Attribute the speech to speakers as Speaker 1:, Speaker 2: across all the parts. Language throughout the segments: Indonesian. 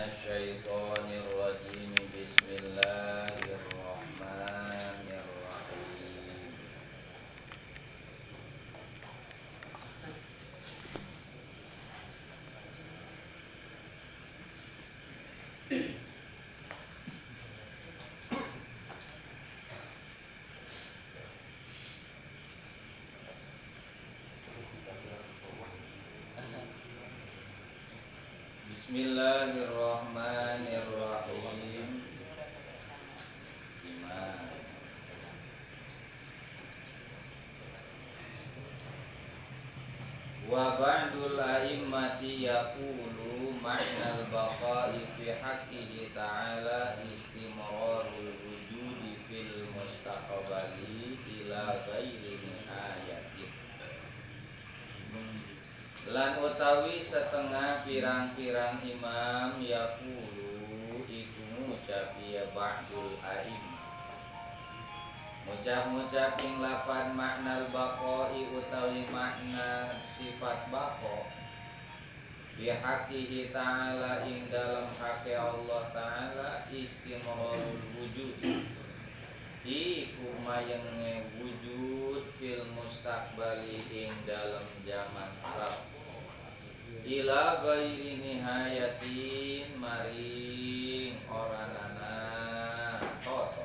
Speaker 1: minasyaitonir rajim. Bismillahirrahmanirrahim. Bismillahirrahmanirrahim. Wa ba'dul a'immati yaqulu ma'nal baqa'i fi haqqihi ta'ala istimrarul wujudi fil mustaqbali ila ghairi nihayatin. Lan utawi setengah pirang-pirang imam yaqulu iku ngucap ya ba'dul a'immah, ngucap-ngucap ing lapan makna baqa'i utawi makna sifat baqa bihaqqihi ta'ala ing dalam hak Allah ta'ala istimrarul wujud iku mayenge wujud fil mustaqbali ing dalam zaman Arab ila ghairi nihayatin maring oranana toto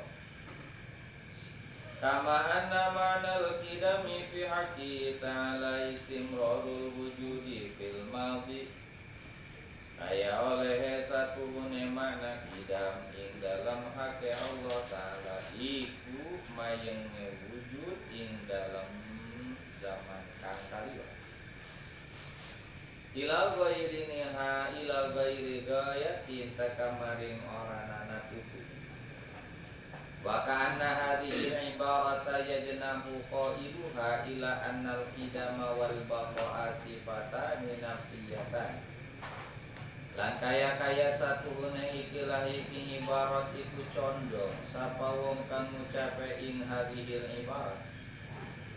Speaker 1: kama anna ma'nal qidami fi haqqi ta'ala istimrarul wujudi fil madhi, kaya oleh satuhune makna qidam ing dalam hak Allah ta'ala iku mayenge wujud ing dalam zaman kang kaliwa ila ghairi niha ila ghairi ghayatin takamaring oranana tutu wa ka'anna hadhihi ibarata yajnahu qailuha ila annal qidama wal baqa'a sifatani nafsiyatan. Lan kaya-kaya satuhune ikilah iki ibarat iku condong sapa wong kang ngucape ing hadhihi ibarat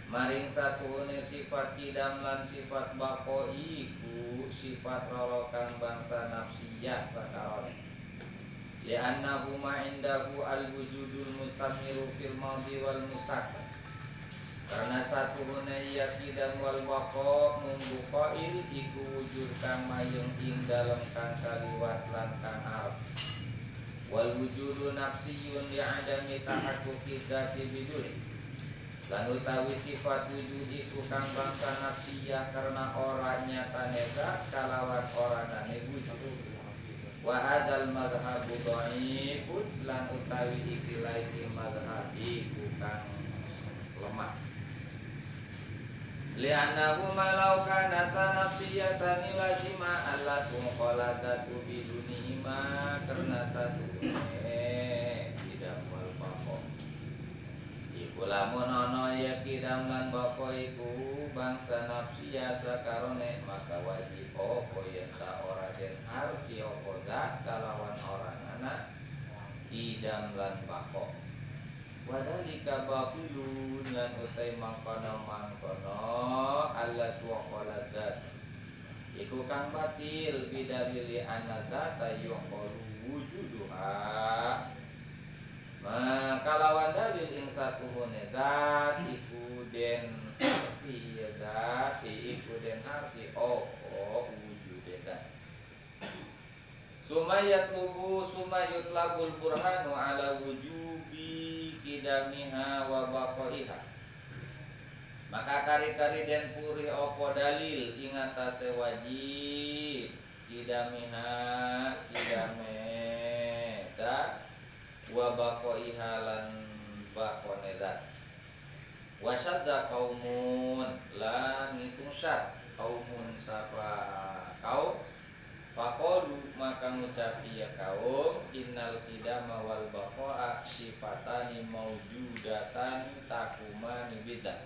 Speaker 1: maring satuhune sifat qidam lan sifat baqa iku sifat rorokan bangsa nafsiyah sakarone li annahu ma indahu al-wujudul mustamiru fil madhi wal mustaqbal, karena satuhune ya qidam wal baqa mumbuqail iku wujud kang mayung ing dalem kang kaliwat lan kang arep wal wujudu nafsiyun li adami tahaqquqi dzati biduri, lan utawi sifat wujud iku kang bangsa nafsiyah karena ora nyatane zat kalawan ora nane wujud. Wa hadzal madhhabu dhaifun, lan utawi iki laiki madhhab iku kang lemah. Li'annahu malau kana nafsiyatan lazima allatu qaladatu bidunihima, karena satu tidak wal baqa iku lamun ana ya kidam lan baqa iku bangsa nafsiyah sakarone maka wajib apa yen ta ora den arti apa zat kalawan orang anak kidam lan baqa wadalika batilun, lan utai mangkono Allah tuwa qaladat iku kang batil bidalili anadzata yuqalu wujuduha, kalawan dalil ing satuhune zat iku den arti ya zat iku den arti opo wujude zat. Sumayyutlabul burhanu ala wujubi qidamiha wa baqaiha, maka kari-kari den puri opo dalil ing atase wajib qidamiha qidame zat wa baqaiha lan baqone zat. Wasadda qaumun, lan ngitung syad qaumun sapa kaum faqalu maka ngucapi ya kaum innal qidama wal baqa'a sifatani maujudatan takumani bidah.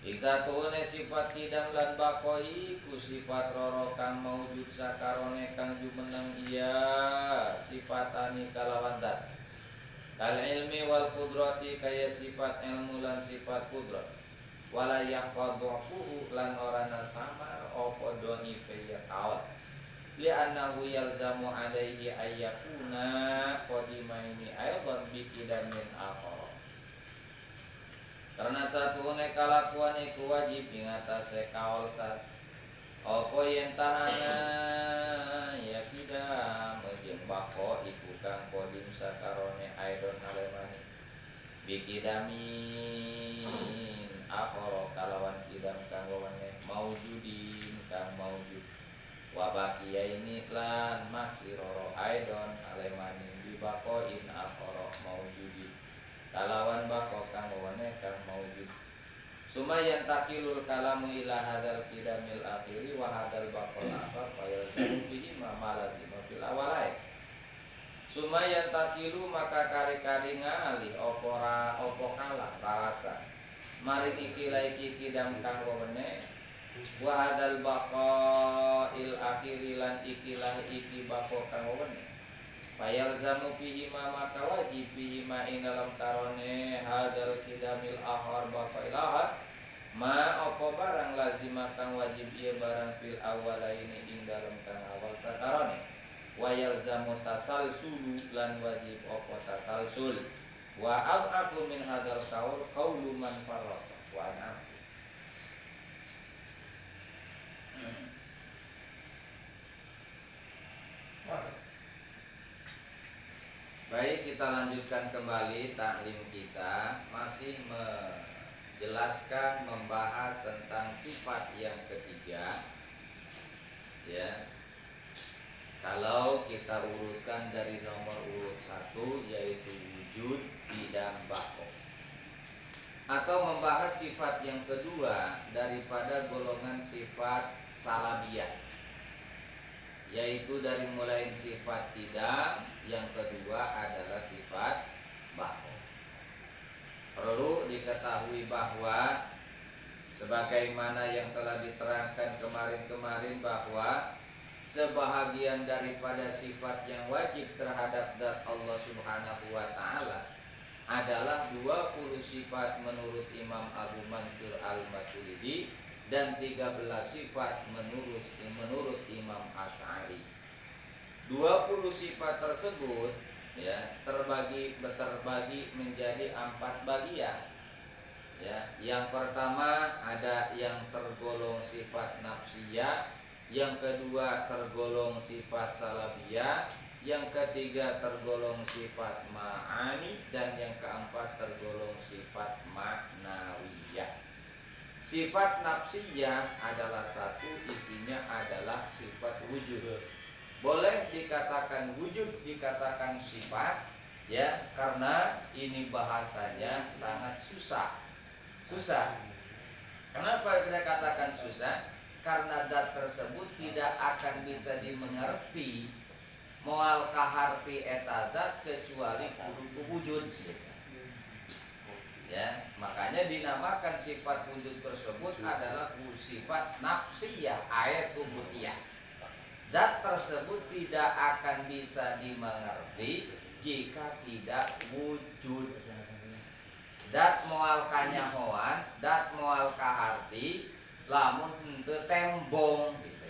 Speaker 1: Isatune sifat qidam lan baqai ku sifat roro kang maujud sakarone kang jumeneng iya sifatani kalawan zat. Kal ilmi wal qudrati kaya sifat ilmu lan sifat qudrat. Wala yaqadhuhu lan orana samar apa doni ya kawan. li'annahu yalzamu alaihi ayyakuna qadimaini aydan biqidamin akhar. Karena satuhune kalakuan iku wajib ing atase kaul sat apa yen tahana ya kidam jeung bako iku kang kodim sakarone aidon alemani bikidamin akhara kalawan kidam kang wewene maujudin kang maujud wabakia ini lan maksiroro aidon alemani bibakoin akhara maujudin kalawan bako kang wewene kang maujud. Sumayan takilul kalamu ila hadal kidamil akhiri wa hadal bakal akhar fayal bihi ma malazima fil awalai. Sumayan takilu maka kari-kari ngali opora opo kala rasa mari ikilai kidam kang wene wa hadal baqail akhiri lan ikilah iki bako kang wene fayal zamu fihi ma maka wajib fihi ma ing dalam karone hadal kidamil akhar baqail akhar ma opo barang lazimah kang wajib ieu barang fil awalaini ing dalam kang awal sakarone wa yalzamu tasalsul lan wajib opo tasalsul wa al-afu min hadzal qaul qaulu man farraqa wa an. Baik, kita lanjutkan kembali taklim kita, masih menjelaskan membahas tentang sifat yang ketiga. Ya. Kalau kita urutkan dari nomor urut 1 yaitu wujud, qidam, baqo. Atau membahas sifat yang kedua daripada golongan sifat salabiyah, yaitu dari mulai sifat qidam, yang kedua adalah sifat baqo. Perlu diketahui bahwa sebagaimana yang telah diterangkan kemarin-kemarin bahwa sebahagian daripada sifat yang wajib terhadap zat Allah Subhanahu wa taala adalah 20 sifat menurut Imam Abu Mansur Al-Maturidi dan 13 sifat menurut Imam Asy'ari. 20 sifat tersebut ya terbagi menjadi 4 bagian. Ya, yang pertama ada yang tergolong sifat nafsiyah, yang kedua tergolong sifat salabiyah, yang ketiga tergolong sifat ma'ani, dan yang keempat tergolong sifat ma'nawiyah. Sifat nafsiyah adalah satu, isinya adalah sifat wujud. Boleh dikatakan wujud, dikatakan sifat, ya, karena ini bahasanya sangat susah. Kenapa kita katakan susah? Karena zat tersebut tidak akan bisa dimengerti moal kaharti eta zat kecuali kudu wujud. Ya, makanya dinamakan sifat wujud tersebut adalah sifat nafsiyah, subutiyah. Zat tersebut tidak akan bisa dimengerti jika tidak wujud. Dat moal kanyahoan, dat moal kaharti, lamun henteu tembong gitu.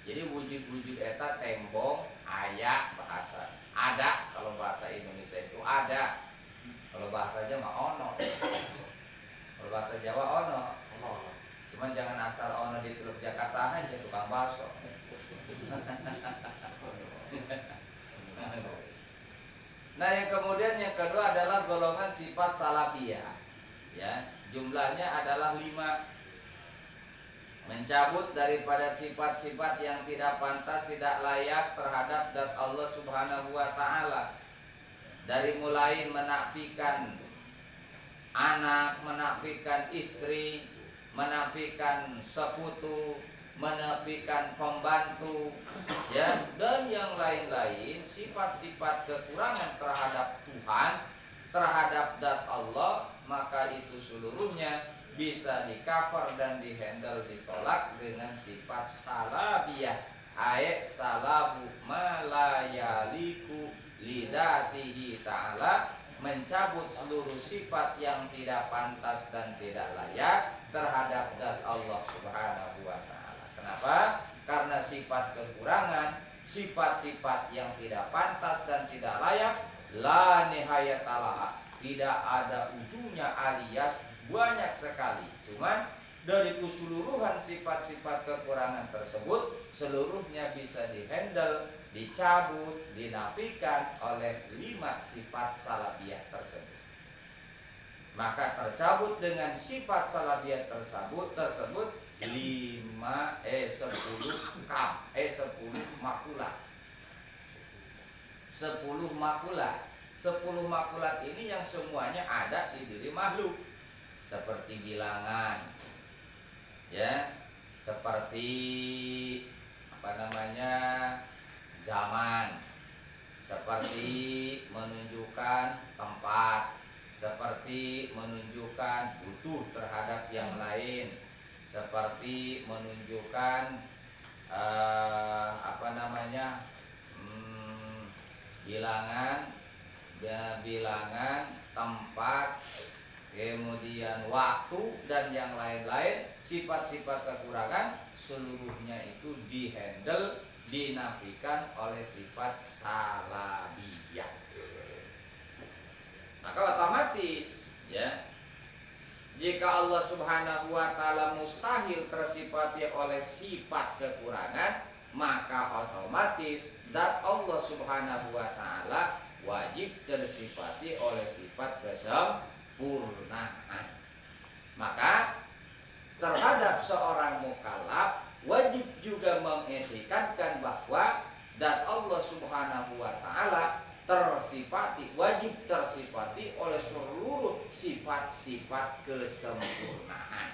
Speaker 1: Jadi wujud-wujud eta tembong, aya bahasa. Ada kalau bahasa Indonesia itu ada. Kalau bahasanya mah ono. Kalau bahasa Jawa ono. Cuman jangan asal ono di Teluk Jakarta aja tukang bakso. Nah, yang kemudian yang kedua adalah golongan sifat salabiyah. Ya, jumlahnya adalah 5. Mencabut daripada sifat-sifat yang tidak pantas, tidak layak terhadap zat Allah Subhanahu wa taala. Dari mulai menafikan anak, menafikan istri, menafikan sekutu, menafikan pembantu, ya, dan yang lain-lain sifat-sifat kekurangan terhadap Tuhan, terhadap zat Allah, maka itu seluruhnya bisa di-cover dan di-handle, ditolak dengan sifat salabiyah, ayat salabu malayaliku lidatihi ta'ala, mencabut seluruh sifat yang tidak pantas dan tidak layak terhadap zat Allah Subhanahu wa ta'ala. Kenapa? Karena sifat kekurangan sifat-sifat yang tidak pantas dan tidak layak, la nihayatalah, tidak ada ujungnya alias banyak sekali. Cuman dari keseluruhan sifat-sifat kekurangan tersebut, seluruhnya bisa dihandle, dicabut, dinafikan oleh 5 sifat salabiyah tersebut. Maka tercabut dengan sifat salabiyah tersebut 10 makulat. 10 makulat. 10 makulat ini yang semuanya ada di diri makhluk. Seperti bilangan, ya, seperti zaman, seperti menunjukkan tempat, seperti menunjukkan butuh terhadap yang lain, seperti menunjukkan bilangan, tempat, kemudian waktu dan yang lain-lain. Sifat-sifat kekurangan seluruhnya itu dihandle, dinafikan oleh sifat salabiyah. Maka otomatis, ya, jika Allah Subhanahu wa ta'ala mustahil tersifati oleh sifat kekurangan, maka otomatis zat Allah Subhanahu wa ta'ala wajib tersifati oleh sifat kesempurnaan. Maka terhadap seorang mukallaf wajib juga mengetikadkan bahwa zat Allah Subhanahu wa ta'ala wajib tersifati oleh seluruh sifat-sifat kesempurnaan.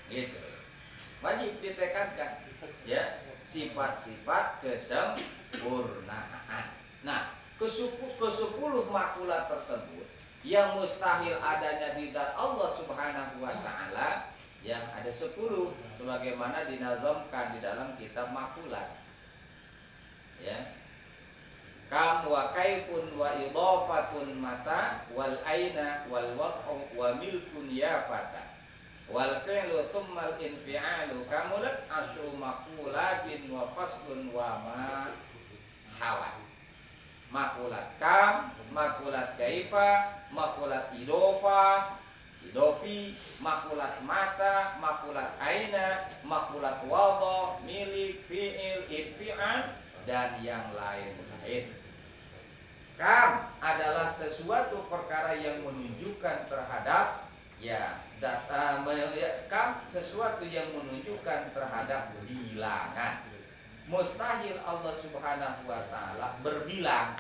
Speaker 1: Gitu. Wajib ditekankan, ya, sifat-sifat kesempurnaan. Nah, ke-10 makulat tersebut yang mustahil adanya di zat Allah Subhanahu wa ta'ala, yang ada 10 sebagaimana dinazamkan di dalam kitab makulat. Ya, kam wa kaifun wa idhafatun mata wal aina wal wad'u wa milkun ya fata wal fi'lu thumma al infi'alu kamulat asyu maqulatin wa faslun wa ma hawat. Makulat kam, makulat kaifa, makulat idofi, makulat mata, makulat aina, makulat wadha, milik, fi'il, infi'al, dan yang lain-lain. Kam adalah sesuatu perkara yang menunjukkan terhadap, ya, kam sesuatu yang menunjukkan terhadap bilangan. Mustahil Allah Subhanahu wa ta'ala berbilang.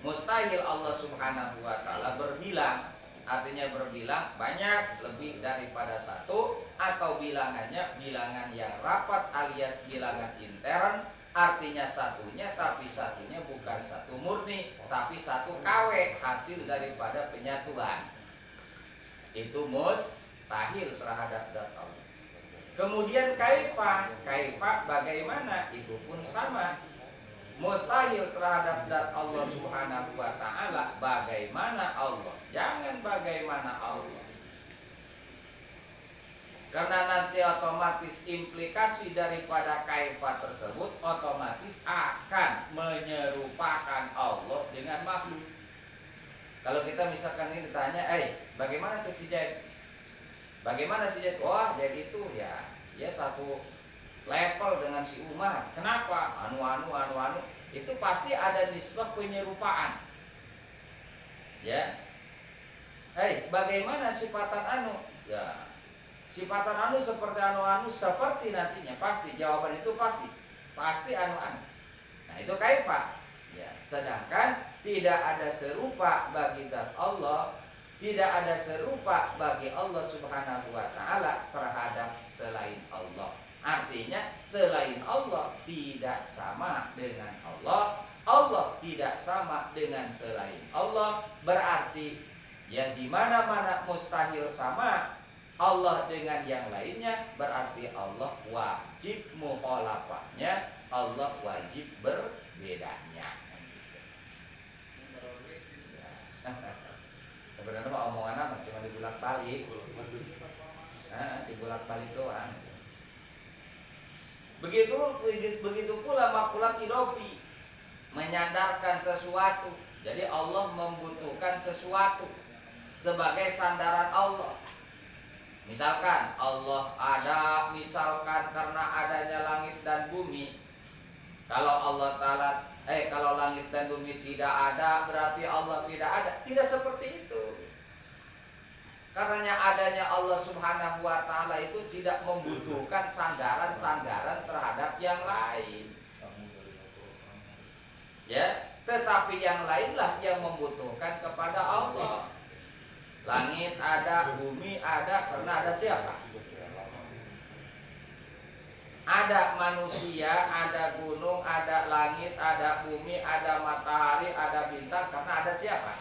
Speaker 1: Mustahil Allah Subhanahu wa ta'ala berbilang. Artinya berbilang banyak, lebih daripada 1, atau bilangannya bilangan yang rapat alias bilangan intern. Artinya satunya, tapi satunya bukan 1 murni, tapi 1 KW, hasil daripada penyatuan. Itu mustahil terhadap zat Allah. Kemudian kaifa bagaimana, itu pun sama. Mustahil terhadap zat Allah Subhanahu wa ta'ala bagaimana Allah. Jangan bagaimana Allah, karena nanti otomatis implikasi daripada kaifa tersebut otomatis akan menyerupakan Allah dengan makhluk. Kalau kita misalkan ini ditanya, bagaimana tuh si Zaid? Bagaimana si Zaid? Wah, Zaid itu ya satu level dengan si Umar. Kenapa? Anu. Itu pasti ada nisbah penyerupaan. Ya. Bagaimana sifatan anu? Ya, sifatan anu seperti anu seperti nantinya pasti. Jawaban itu pasti anu. Nah, itu kaifa. Ya, sedangkan tidak ada serupa bagi zat Allah, tidak ada serupa bagi Allah Subhanahu wa ta'ala terhadap selain Allah. Artinya selain Allah tidak sama dengan Allah, Allah tidak sama dengan selain Allah. Berarti yang di mana-mana mustahil sama Allah dengan yang lainnya, berarti Allah wajib mukhalafahnya, Allah wajib berbedanya. Sebenarnya omongan apa cuma dibulak-balik, dibulak-balik doang. Begitu pula makulat idofi, menyandarkan sesuatu. Jadi Allah membutuhkan sesuatu sebagai sandaran Allah. Misalkan Allah ada, misalkan karena adanya langit dan bumi. Kalau Allah Ta'ala kalau langit dan bumi tidak ada, berarti Allah tidak ada. Tidak seperti itu. Karenanya adanya Allah Subhanahu wa Ta'ala itu tidak membutuhkan sandaran-sandaran terhadap yang lain. Ya, tetapi yang lainlah yang membutuhkan kepada Allah. Langit ada, bumi ada, karena ada siapa? Ada manusia, ada gunung, ada langit, ada bumi, ada matahari, ada bintang, karena ada siapa?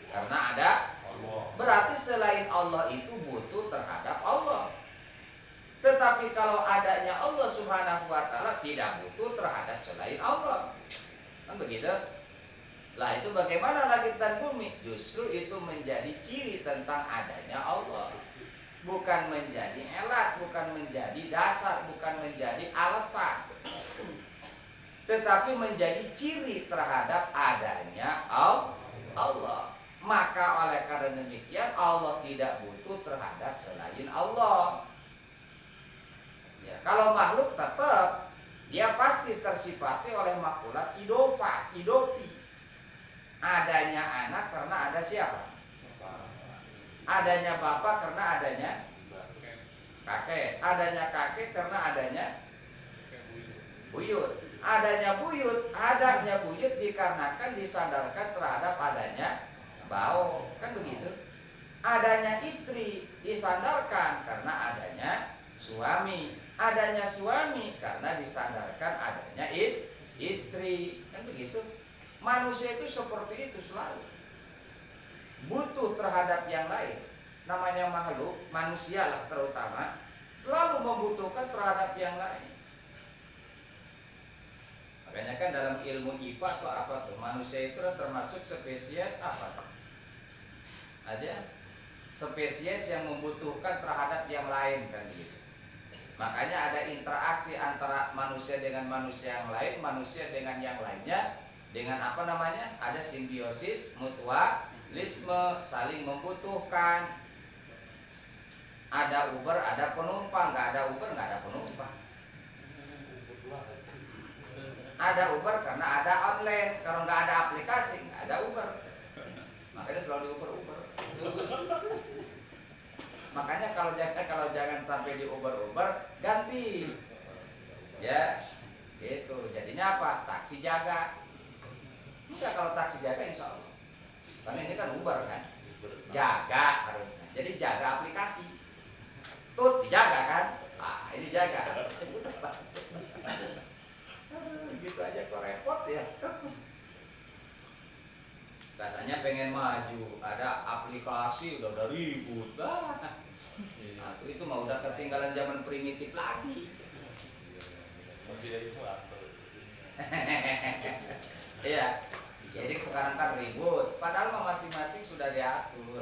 Speaker 1: Karena ada Allah. Berarti selain Allah itu butuh terhadap Allah. Tetapi kalau adanya Allah Subhanahu wa Ta'ala tidak butuh terhadap selain Allah. Kan begitu? Lah itu bagaimana langit dan bumi? Justru itu menjadi ciri tentang adanya Allah. Bukan menjadi elat, bukan menjadi dasar, bukan menjadi alasan. Tetapi menjadi ciri terhadap adanya Allah. Maka oleh karena demikian Allah tidak butuh terhadap selain Allah. Ya, kalau makhluk tetap dia pasti tersifati oleh makulat idofi. Adanya anak karena ada siapa? Adanya bapak karena adanya kakek. Adanya kakek karena adanya buyut. Adanya buyut dikarenakan disandarkan terhadap adanya bau. Kan begitu. Adanya istri disandarkan karena adanya suami. Adanya suami karena disandarkan adanya istri. Kan begitu. Manusia itu seperti itu selalu butuh terhadap yang lain. Namanya makhluk, manusia lah terutama, selalu membutuhkan terhadap yang lain. Makanya kan dalam ilmu IPA atau apa tuh, manusia itu termasuk spesies apa? Aja spesies yang membutuhkan terhadap yang lain kan gitu. Makanya ada interaksi antara manusia dengan manusia yang lain, manusia dengan yang lainnya. Dengan apa namanya? Ada simbiosis, mutualisme, saling membutuhkan. Ada Uber, ada penumpang. Nggak ada Uber, nggak ada penumpang. Ada Uber karena ada online. Kalau nggak ada aplikasi, nggak ada Uber. Makanya selalu di Uber. Makanya kalau jangan sampai di Uber ganti. Ya, itu jadinya apa? Taksi jaga. Enggak, kalau taksi jaga insya Allah. Karena ini kan Uber kan. Jaga harusnya. Jadi jaga aplikasi. Tut dijaga kan? Ah, ini jaga. Gitu aja kok repot ya. Katanya pengen maju, ada aplikasi udah ribut. Nah, itu mah udah ketinggalan zaman primitif lagi. Iya. Jadi sekarang kan ribut, padahal masing-masing sudah diatur,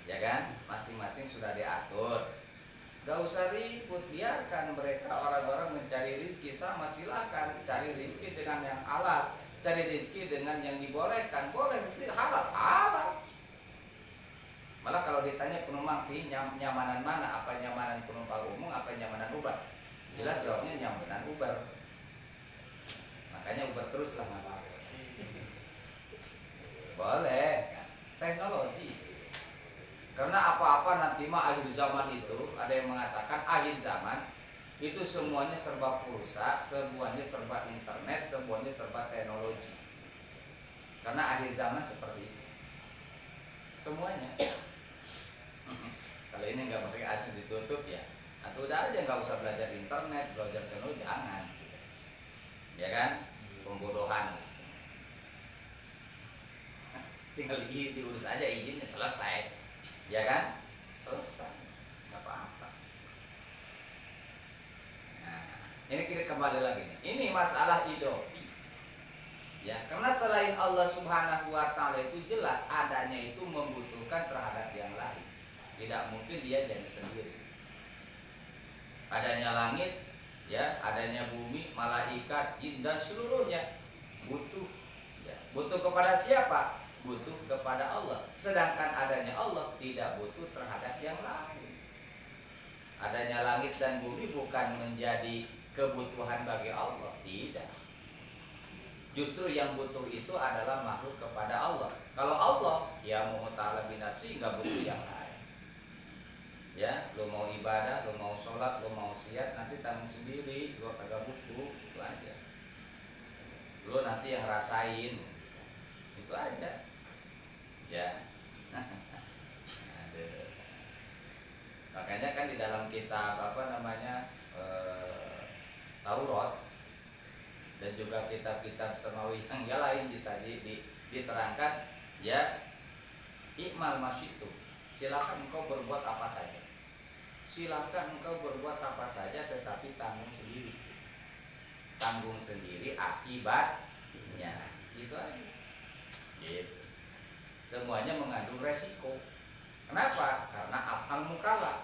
Speaker 1: ya kan? Masing-masing sudah diatur. Gak usah ribut, biarkan mereka orang-orang mencari rezeki sama, silakan cari rezeki dengan yang halal, cari rezeki dengan yang dibolehkan, boleh itu halal. Malah kalau ditanya penumpang nyamanan mana, apa nyamanan penumpang umum, apa nyamanan Uber, jelas jawabnya nyamanan Uber. Makanya Uber terus lah nggak apa-apa. Boleh, teknologi. Karena apa-apa nanti mah akhir zaman itu, ada yang mengatakan akhir zaman itu semuanya serba pulsa, semuanya serba internet, semuanya serba teknologi. Karena akhir zaman seperti itu. Semuanya. Kalau ini nggak pakai asli ditutup ya, atau udah aja nggak usah belajar internet, belajar teknologi, jangan. Ya kan? Pembodohan. Tinggal diurus aja izinnya selesai, ya kan? Selesai, nggak apa-apa. Nah, ini kita kembali lagi nih. Ini masalah idofi, ya. Karena selain Allah Subhanahu Wa Taala itu jelas adanya itu membutuhkan terhadap yang lain. Tidak mungkin dia jadi sendiri. Adanya langit ya, adanya bumi, malaikat, jin dan seluruhnya butuh, ya. Butuh kepada siapa? Butuh kepada Allah. Sedangkan adanya Allah tidak butuh terhadap yang lain. Adanya langit dan bumi bukan menjadi kebutuhan bagi Allah, tidak. Justru yang butuh itu adalah makhluk kepada Allah. Kalau Allah, ya mau ta'ala binafsi, nggak butuh yang lain. Ya, lu mau ibadah, lu mau sholat, lu mau siat, nanti tanggung sendiri, gua kagak butuh, itu aja. Lu nanti yang rasain, itu aja. Ya. Aduh. Makanya kan di dalam kitab Taurat dan juga kitab-kitab semawi yang lain diterangkan, ya, ikmal masyitu, silakan engkau berbuat apa saja, silakan engkau berbuat apa saja, tetapi tanggung sendiri akibatnya, gitu aja. Gitu. Semuanya mengandung resiko. Kenapa? Karena af'al mukallaf.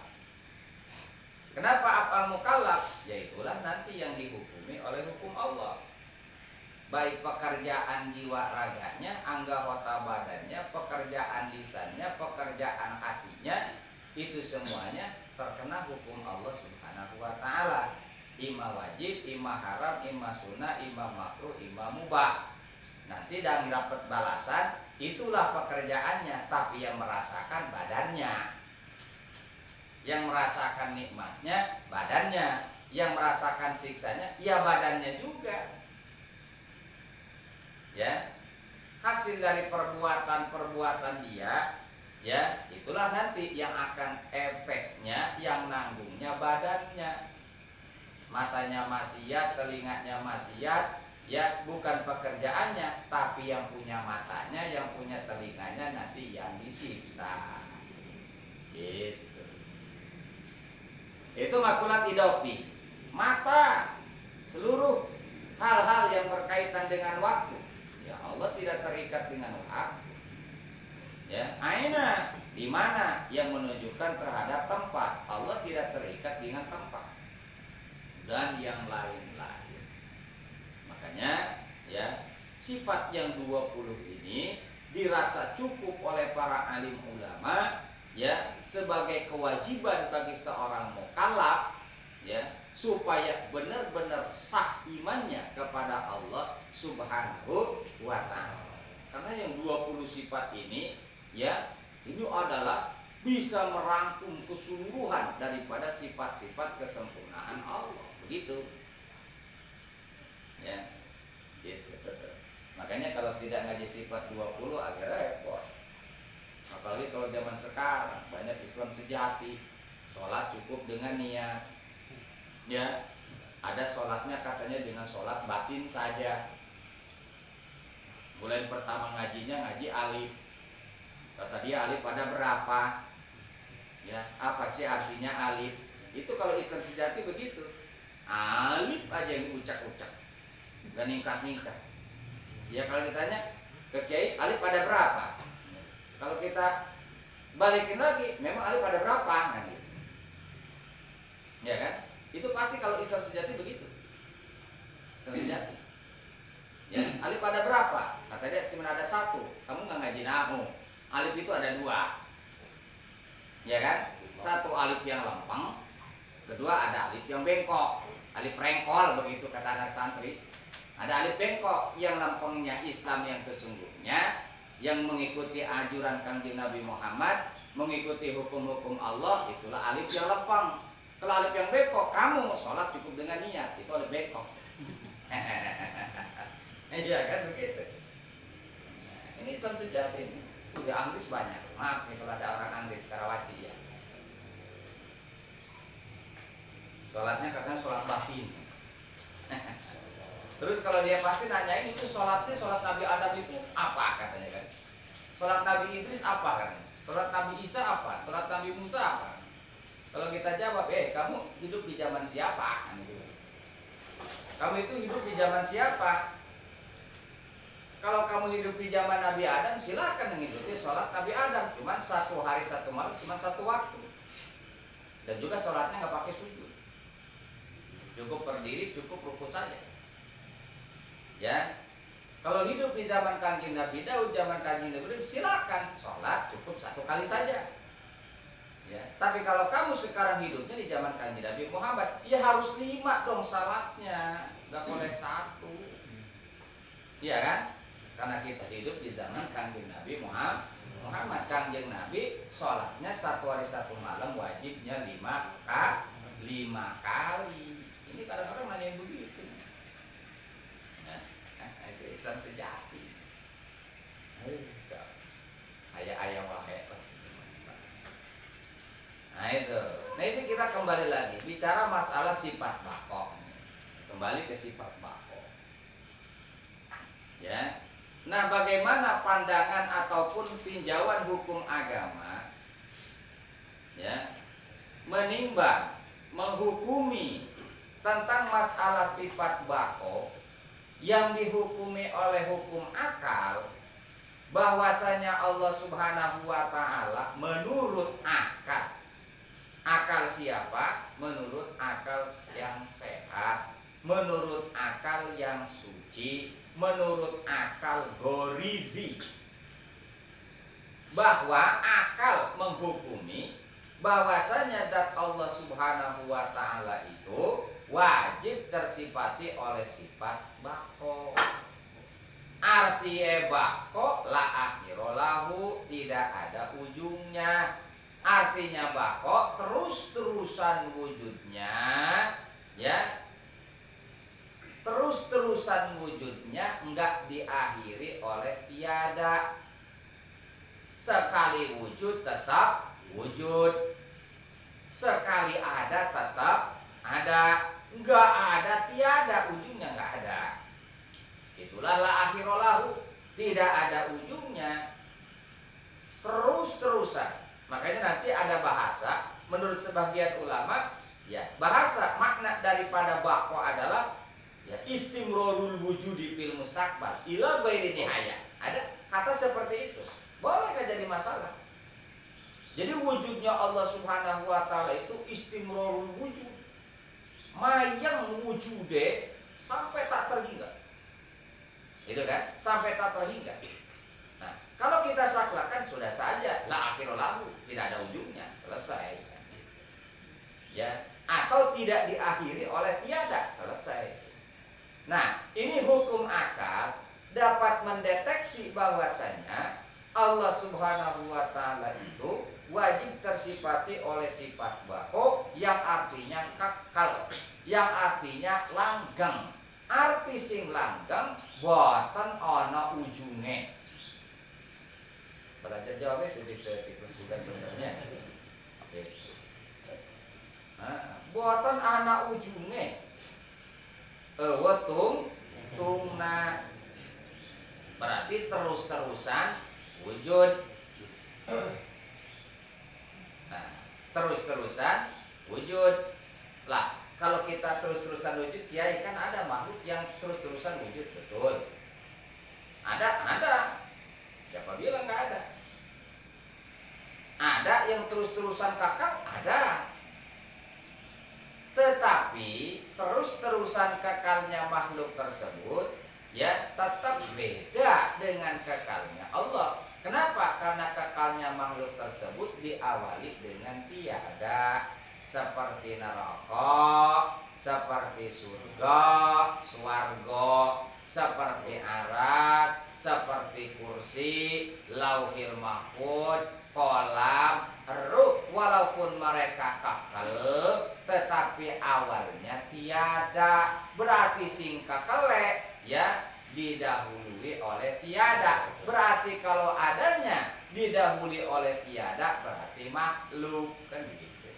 Speaker 1: Kenapa af'al mukallaf? Yaitulah nanti yang dihukumi oleh hukum Allah. Baik pekerjaan jiwa raganya, anggota badannya, pekerjaan lisannya, pekerjaan hatinya, itu semuanya terkena hukum Allah Subhanahu wa taala. Ima wajib, ima haram, ima sunnah, ima makruh, ima mubah. Nanti dan dapat balasan, itulah pekerjaannya, tapi yang merasakan badannya. Yang merasakan nikmatnya badannya, yang merasakan siksanya ya badannya juga. Ya, hasil dari perbuatan dia, ya, itulah nanti yang akan efeknya, yang nanggungnya badannya. Matanya maksiat, telinganya maksiat, ya bukan pekerjaannya, tapi yang punya matanya, yang punya telinganya nanti yang disiksa. Gitu. Itu makulat idofi. Mata, seluruh hal-hal yang berkaitan dengan waktu, ya Allah tidak terikat dengan waktu. Ya, aina, di mana, yang menunjukkan terhadap tempat. Allah tidak terikat dengan tempat dan yang lain-lain. Makanya, ya, sifat yang 20 ini dirasa cukup oleh para alim ulama, ya, sebagai kewajiban bagi seorang mukallaf, ya, supaya benar-benar sah imannya kepada Allah Subhanahu wa taala. Karena yang 20 sifat ini, ya, ini adalah bisa merangkum keseluruhan daripada sifat-sifat kesempurnaan Allah. Begitu. Ya. Gitu. Makanya kalau tidak ngaji sifat 20 agak repot. Apalagi kalau zaman sekarang banyak Islam sejati, sholat cukup dengan niat, ya, ada sholatnya katanya dengan sholat batin saja. Mulai pertama ngajinya ngaji alif, kata dia alif pada berapa, ya, apa sih artinya alif? Itu kalau Islam sejati begitu, alif aja yang ucap-ucap, dan ningkat-ningkat. Ya kalau ditanya ke kiai alif pada berapa? Kalau kita balikin lagi, memang alif ada berapa kan gitu. Ya kan? Itu pasti kalau Islam sejati begitu. Islam sejati. Ya, alif ada berapa? Kata dia cuma ada satu. Kamu nggak ngaji nahu. Alif itu ada dua. Ya kan? Satu alif yang lempeng, kedua ada alif yang bengkok. Alif rengkol begitu kata anak santri. Ada alif bengkok, yang lempengnya Islam yang sesungguhnya, yang mengikuti anjuran Kanjeng Nabi Muhammad, mengikuti hukum-hukum Allah, itulah alif yang lempeng. Kalau alif yang bengkok, kamu sholat cukup dengan niat, itu alif bengkok. Iya kan begitu. Nah, ini Islam sejati. Udah Anggris banyak. Maaf nih kalau ada orang Anggris Karawaci ya. Sholatnya katanya sholat batin. Terus kalau dia pasti nanyain itu sholatnya, sholat Nabi Adam itu apa katanya kan? Sholat Nabi Idris apa katanya? Sholat Nabi Isa apa? Sholat Nabi Musa apa? Kalau kita jawab, kamu hidup di zaman siapa? Kamu itu hidup di zaman siapa? Kalau kamu hidup di zaman Nabi Adam, silakan mengikuti sholat Nabi Adam. Cuman satu hari satu malam, cuma satu waktu. Dan juga sholatnya nggak pakai sujud. cukup berdiri, cukup ruku saja. Ya, kalau hidup di zaman Kanjeng Nabi Daud, zaman Kanjeng Nabi Ibrahim, silakan sholat cukup 1 kali saja. Ya, tapi kalau kamu sekarang hidupnya di zaman Kanjeng Nabi Muhammad, ya harus 5 dong salatnya, nggak boleh 1. Iya kan? Karena kita hidup di zaman Kanjeng Nabi Muhammad. Kanjeng Nabi sholatnya 1 hari 1 malam wajibnya 5 kali. Ini kadang-kadang nanya begitu. Nah, itu Islam sejati. Ayah wahai. Nah itu kita kembali lagi bicara masalah sifat bako. Kembali ke sifat bako. Ya. Nah, bagaimana pandangan ataupun tinjauan hukum agama, ya, menimbang, menghukumi tentang masalah sifat bako yang dihukumi oleh hukum akal, bahwasanya Allah Subhanahu wa Ta'ala menurut akal. Akal siapa? Menurut akal yang sehat, menurut akal yang suci, menurut akal gorizi. Bahwa akal menghukumi bahwasanya zat Allah Subhanahu wa Ta'ala itu wajib tersifati oleh sifat bako. Artinya bako la akhirolahu, tidak ada ujungnya. Artinya bako terus-terusan wujudnya, ya, terus-terusan wujudnya, enggak diakhiri oleh tiada. Sekali wujud tetap wujud, sekali ada tetap ada, enggak ada tiada, ujungnya enggak ada. Itulah la akhirolahu, tidak ada ujungnya, terus-terusan. Makanya nanti ada bahasa, menurut sebagian ulama, ya, bahasa makna daripada bako adalah, ya, istimrorul wujudi fil mustaqbal ila ghairi nihayah. Ada kata seperti itu. Boleh gak jadi masalah? Jadi wujudnya Allah Subhanahu wa Ta'ala itu istimrorul wujud, mayang wujude sampai tak terhingga. Itu kan? Sampai tak terhingga. Nah, kalau kita saklakan sudah saja la akhirolahu, tidak ada ujungnya, selesai. Ya, atau tidak diakhiri oleh tiada, selesai. Nah, ini hukum akal dapat mendeteksi bahwasanya Allah Subhanahu wa Ta'ala itu wajib tersifati oleh sifat bako yang artinya kekal, yang artinya langgeng. Arti sing langgeng boten ana ujunge. Belajar jawabnya sedikit sudah benernya. Boten ana ujunge. Tungna. Berarti terus-terusan wujud. Nah, terus-terusan wujud. Lah, kalau kita terus-terusan wujud, ya kan ada makhluk yang terus-terusan wujud, betul. Ada. Siapa bilang nggak ada? Ada yang terus-terusan kakak, ada. Tetapi terus-terusan kekalnya makhluk tersebut, ya, tetap beda dengan kekalnya Allah. Kenapa? Karena kekalnya makhluk tersebut diawali dengan tiada, seperti neraka, seperti surga, swarga, seperti aras, seperti kursi, lauhil mahfud, kolam, ruh. Walaupun mereka kekal, tetapi awalnya tiada. Berarti sing kekele, ya, didahului oleh tiada. Berarti kalau adanya didahului oleh tiada, berarti makhluk, kan begitu.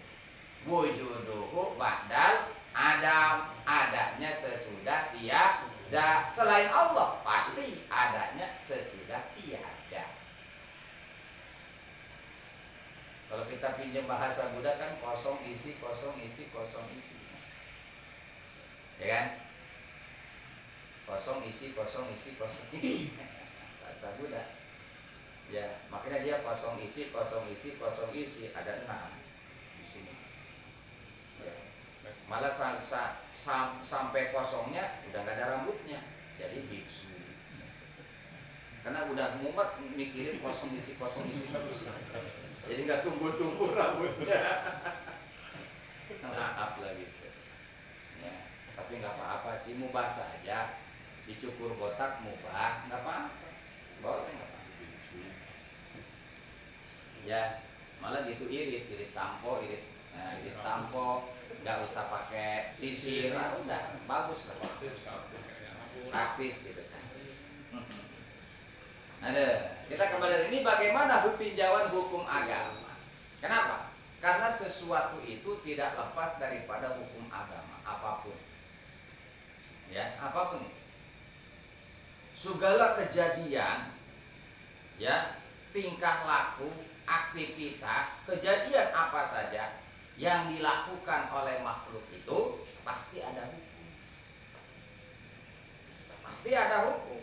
Speaker 1: Wujuduhu ba'dal adam, adanya sesudah tiada. Selain Allah pasti adanya sesudah tiada. Kalau kita pinjam bahasa Buddha kan kosong isi, kosong isi, kosong isi, ya kan? Kosong isi, kosong isi, kosong isi. Bahasa Buddha. Ya, makanya dia kosong isi, kosong isi, kosong isi. Ada 6 di sini. Ya. Malah sampai kosongnya udah nggak ada rambutnya, jadi biksu. Karena udah mumet mikirin kosong isi terus. Jadi nggak tumbuh rambutnya. Maaf lah gitu. Ya, tapi nggak apa-apa sih, mubah saja. Dicukur botak mubah, nggak apa-apa. Boleh nggak apa-apa. Ya, malah gitu irit sampo, irit sampo, nggak usah pakai sisir, udah bagus lah, praktis gitu kan. Ada, kita kembali ini bagaimana tinjauan hukum agama. Kenapa? Karena sesuatu itu tidak lepas daripada hukum agama apapun. Ya, apapun itu. Segala kejadian, ya, tingkah laku, aktivitas, kejadian apa saja yang dilakukan oleh makhluk itu pasti ada hukum. Pasti ada hukum.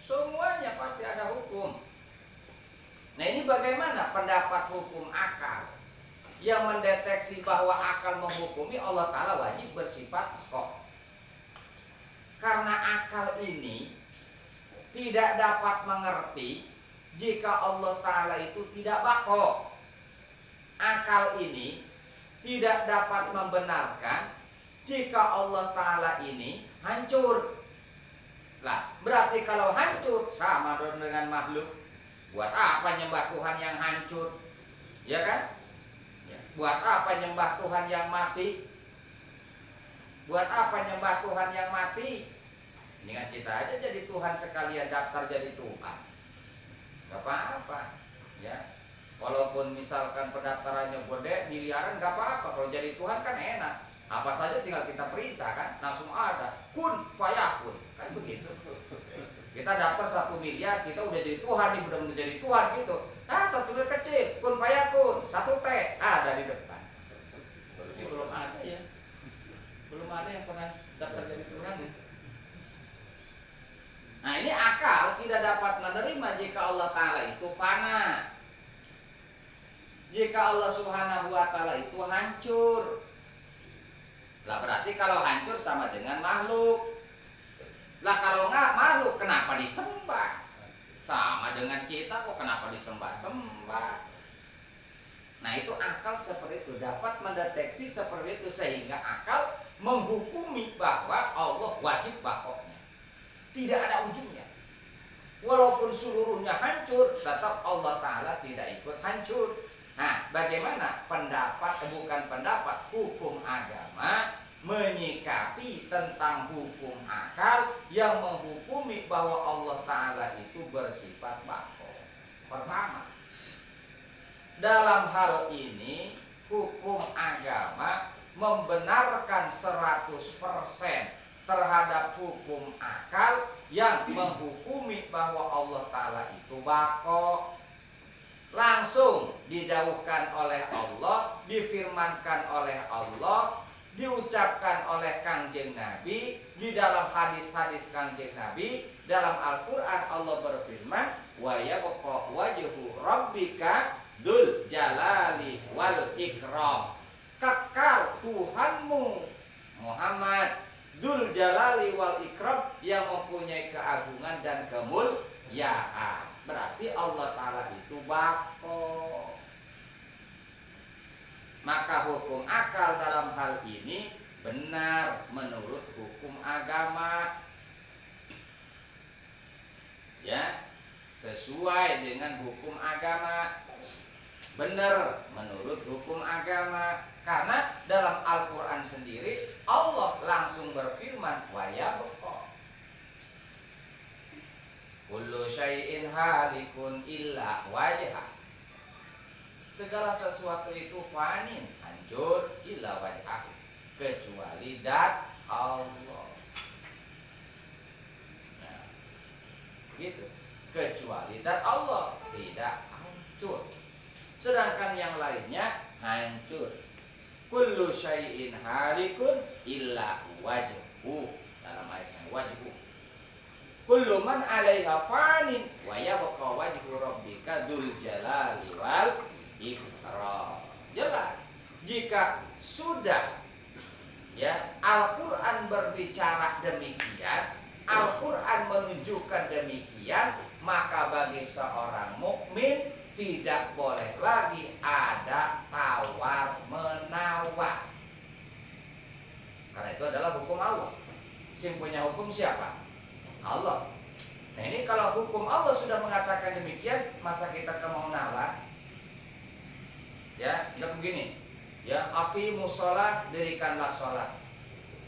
Speaker 1: Semuanya pasti ada hukum. Nah, ini bagaimana pendapat hukum akal yang mendeteksi bahwa akal menghukumi, Allah Ta'ala wajib bersifat kok. Karena akal ini tidak dapat mengerti jika Allah Ta'ala itu tidak bako. Akal ini tidak dapat membenarkan jika Allah Ta'ala ini hancur. Lah, berarti kalau hancur sama dengan makhluk. Buat apa nyembah Tuhan yang hancur? Ya kan? Ya. Buat apa nyembah Tuhan yang mati? Buat apa nyembah Tuhan yang mati? Dengan kita aja jadi Tuhan sekalian, daftar jadi Tuhan. Gak apa-apa, ya. Walaupun misalkan pendaftarannya gede, miliaran, gak apa-apa. Kalau jadi Tuhan kan enak. Apa saja tinggal kita perintah kan, langsung ada. Kun fayakun, kan begitu. Kita daftar 1 miliar, kita udah jadi Tuhan nih, udah menjadi Tuhan gitu. Nah, 1 miliar kecil, kun fayakun, 1 T ada di depan. Ini belum ada ya. Belum ada yang pernah daftar jadi Tuhan ya. Nah, ini akal tidak dapat menerima jika Allah Ta'ala itu fana. Jika Allah Subhanahu wa Ta'ala itu hancur. Lah, berarti kalau hancur sama dengan makhluk. Lah, kalau nggak makhluk kenapa disembah? Sama dengan kita kok, kenapa disembah-sembah? Nah, itu akal seperti itu, dapat mendeteksi seperti itu, sehingga akal menghukumi bahwa Allah wajib bakoknya. Tidak ada ujungnya. Walaupun seluruhnya hancur, tetap Allah Ta'ala tidak ikut hancur. Nah, bagaimana hukum agama menyikapi tentang hukum akal yang menghukumi bahwa Allah Ta'ala itu bersifat bako? Pertama, dalam hal ini hukum agama membenarkan 100% terhadap hukum akal yang menghukumi bahwa Allah Ta'ala itu bako. Langsung didauhkan oleh Allah, difirmankan oleh Allah, diucapkan oleh Kangjeng Nabi di dalam hadis-hadis Kangjeng Nabi. Dalam Al-Quran Allah berfirman, wa yabqa wajhu rabbika dzul jalali wal ikram. Kekal Tuhanmu Muhammad dzul jalali wal ikram, yang mempunyai keagungan dan kemuliaan. Berarti Allah Ta'ala itu bako. Maka hukum akal dalam hal ini benar menurut hukum agama, ya, sesuai dengan hukum agama, benar menurut hukum agama. Karena dalam Al-Quran sendiri Allah langsung berfirman, wa yabqa kullu syai'in halikun illa wajhah. Segala sesuatu itu fanin, hancur, illa wajhah, kecuali zat Allah. Nah, gitu. Kecuali zat Allah tidak hancur. Sedangkan yang lainnya hancur. Kullu syai'in halikun illa wajhu. Dalam ayat yang wajhu. Kullu man 'alaiha fanin wa yabqa wajhu rabbika dzul jalali wal ikram. Jelas, jika sudah Ya, Al-Quran berbicara demikian, Al-Quran menunjukkan demikian, maka bagi seorang mukmin tidak boleh lagi ada tawar menawar. Karena itu adalah hukum Allah. Yang punya hukum siapa? Allah. Nah ini kalau hukum Allah sudah mengatakan demikian, masa kita mau nawar? Ya, kita begini. Ya, aqimus shalah, dirikanlah sholat.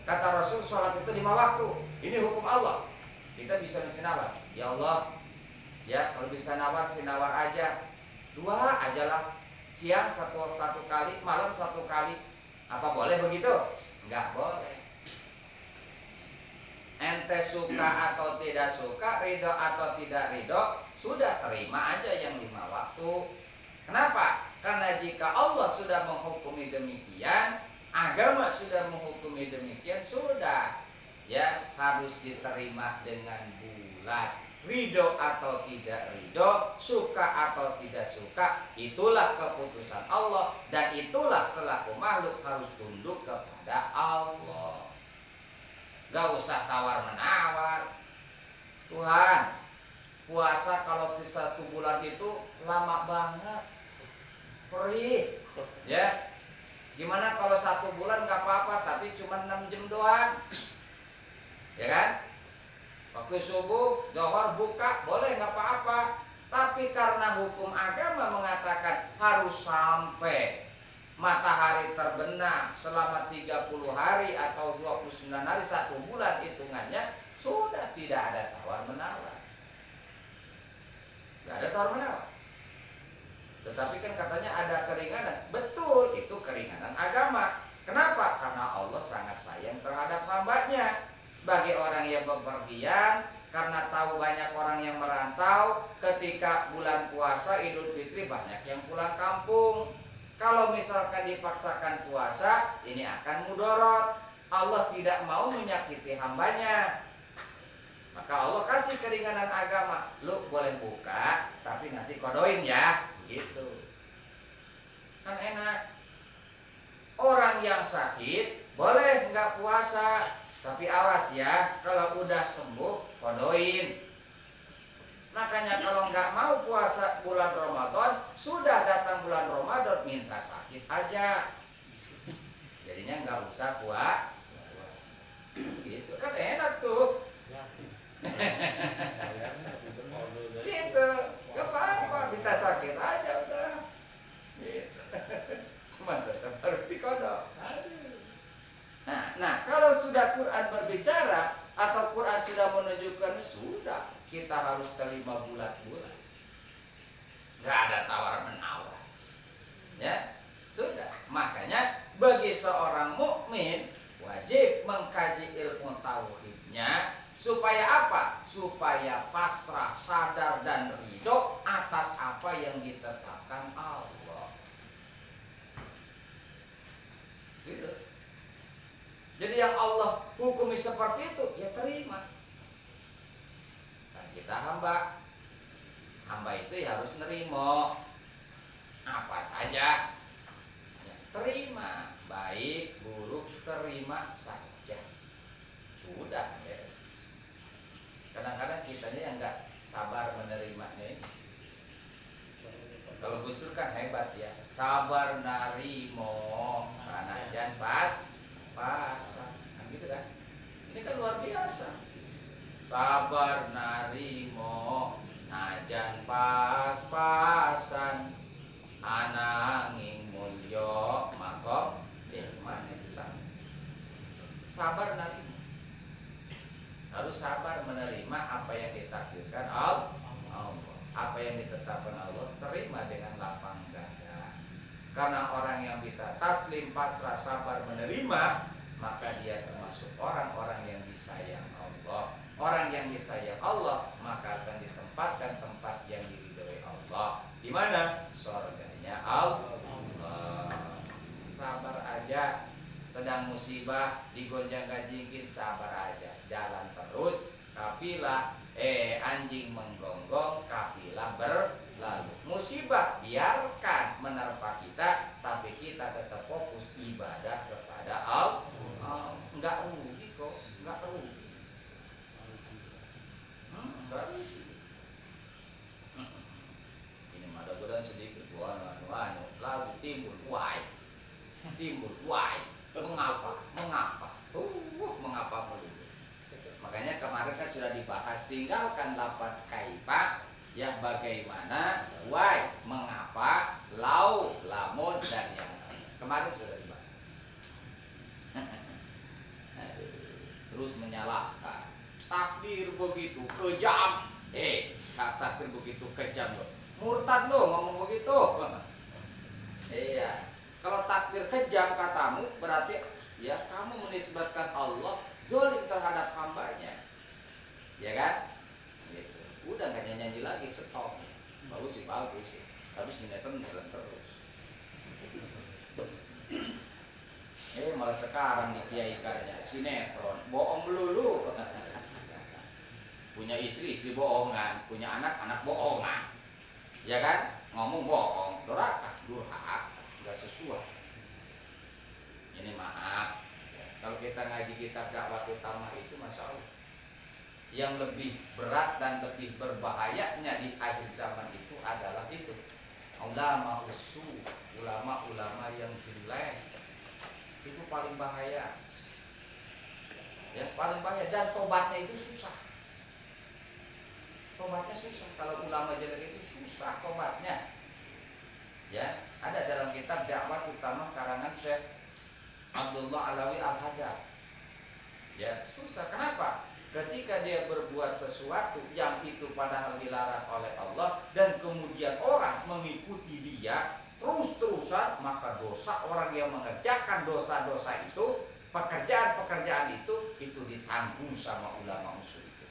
Speaker 1: Kata Rasul, sholat itu 5 waktu. Ini hukum Allah. Kita bisa mesti nawar. Ya Allah, ya kalau bisa nawar, sinawar aja. 2 aja lah. Siang satu kali, malam 1 kali. Apa boleh begitu? Enggak boleh. Ente suka atau tidak suka, ridho atau tidak ridho, sudah terima aja yang 5 waktu. Kenapa? Karena jika Allah sudah menghukumi demikian, agama sudah menghukumi demikian, sudah ya harus diterima dengan bulat. Ridho atau tidak ridho, suka atau tidak suka, itulah keputusan Allah, dan itulah selaku makhluk harus tunduk kepada Allah. Gak usah tawar menawar. Tuhan, puasa kalau 1 bulan itu lama banget, perih, ya. Gimana kalau 1 bulan gak apa-apa, tapi cuma 6 jam doang, ya kan? Waktu subuh, zuhur buka, boleh nggak apa-apa. Tapi karena hukum agama mengatakan harus sampai matahari terbenam selama 30 hari atau 29 hari 1 bulan hitungannya, sudah tidak ada tawar menawar. Nggak ada tawar menawar. Tetapi kan katanya ada keringanan. Betul, itu keringanan agama. Kenapa? Karena Allah sangat sayang terhadap hambanya. Bagi orang yang bepergian, karena tahu banyak orang yang merantau, ketika bulan puasa Idul Fitri banyak yang pulang kampung. Kalau misalkan dipaksakan puasa, ini akan mudorot. Allah tidak mau menyakiti hambanya. Maka Allah kasih keringanan agama. Lu boleh buka, tapi nanti kodoin ya, gitu. Kan enak. Orang yang sakit boleh nggak puasa, tapi awas ya, kalau udah sembuh, kodoin. Makanya kalau nggak mau puasa bulan Ramadan, sudah datang bulan Ramadan, minta sakit aja. Jadinya nggak usah puasa. Gitu kan enak tuh. Gitu, nggak apa-apa, minta sakit aja udah. Gitu. Cuma tetap harus dikodok. Nah, kalau sudah Quran berbicara atau Quran sudah menunjukkan, sudah kita harus terima bulat-bulat. Nggak ada tawar menawar. Ya, sudah. Makanya bagi seorang mukmin wajib mengkaji ilmu tauhidnya supaya apa? Supaya pasrah, sadar dan ridho atas apa yang ditetapkan Allah. Gitu. Jadi yang Allah hukumi seperti itu, ya terima. Kan kita hamba itu ya harus nerima apa saja, ya terima, baik buruk terima saja, sudah beres. Kadang-kadang kitanya yang nggak sabar menerimanya ini. Kalau Gus Dur kan hebat ya, sabar narimo, sanajan pasan, kan gitu kan? Ini kan luar biasa. Sabar narimo, najan pas-pasan, ananging mulya makom mana itu sama. Sabar narimo, harus sabar menerima apa yang ditakdirkan Allah, apa yang ditetapkan Allah, terima dengan lapang dada. Karena orang yang bisa taslim, pasrah, sabar, menerima, maka dia termasuk orang-orang yang disayang Allah. Orang yang disayang Allah, maka akan ditempatkan tempat yang diridhoi Allah. Di mana? Surganya Allah. Sabar aja. Sedang musibah, digonjang-ganjingin, sabar aja. Jalan terus, kafilah anjing menggonggong, kafilah berlalu. Musibah biarkan menerpa kita, tapi kita tetap fokus ibadah kepada Allah. sedikit lalu timbul why, mengapa melulu. Makanya kemarin kan sudah dibahas, tinggalkan lapan kaifa, ya bagaimana, why, mengapa, lau, lamun, dan yang lain. Kemarin sudah dibahas. Terus menyalahkan takdir begitu kejam. Takdir begitu kejam loh. Murtad lo ngomong begitu. Iya. Kalau takdir kejam katamu, berarti ya kamu menisbatkan Allah zalim terhadap hambanya. Ya kan? Gitu. Udah gak nyanyi lagi, stop. Bagus sih. Tapi sinetron jalan terus. Malah sekarang dikiaikannya sinetron, bohong melulu. Punya istri bohongan, punya anak bohongan. Ya kan? Ngomong bohong, durhaka, nggak sesuai. Ini maaf. Ya, kalau kita ngaji kitab dakwah utama itu, masya Allah, yang lebih berat dan lebih berbahayanya di akhir zaman itu adalah itu ulama yang jelek. Itu paling bahaya. Ya, paling bahaya, dan tobatnya itu susah. Kalau ulama jelek itu susah tobatnya. Ya, ada dalam kitab dakwah utama karangan Syekh Abdullah Alawi Al-Hadar. Ya, susah. Kenapa? Ketika dia berbuat sesuatu yang itu padahal dilarang oleh Allah, dan kemudian orang mengikuti dia terus-terusan, maka dosa orang yang mengerjakan dosa-dosa itu, pekerjaan-pekerjaan itu ditanggung sama ulama usul itu.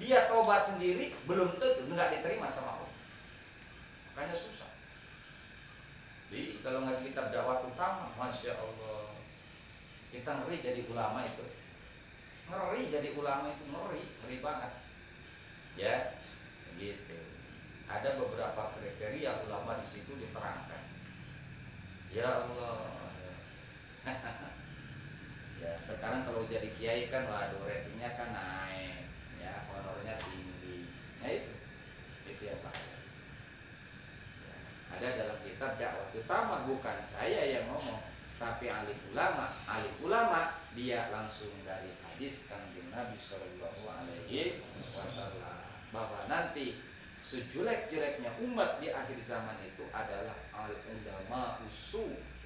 Speaker 1: Dia tobat sendiri belum tentu nggak diterima sama Allah. Makanya susah. Jadi kalau ngaji kitab dakwah utama, masya Allah, kita ngeri jadi ulama itu. Ngeri banget. Ya, gitu. Ada beberapa kriteria ulama di situ diterangkan. Ya Allah. Ya, sekarang kalau jadi kiai kan, waduh, ratingnya kan naik, ya, honornya tinggi. Nah itu yang bahaya. Ya, ada dalam kitab dakwah utama, bukan saya yang ngomong, tapi alim ulama dia langsung dari hadis kanjeng Nabi Shallallahu Alaihi Wasallam bahwa nanti sejelek-jeleknya umat di akhir zaman itu adalah ulama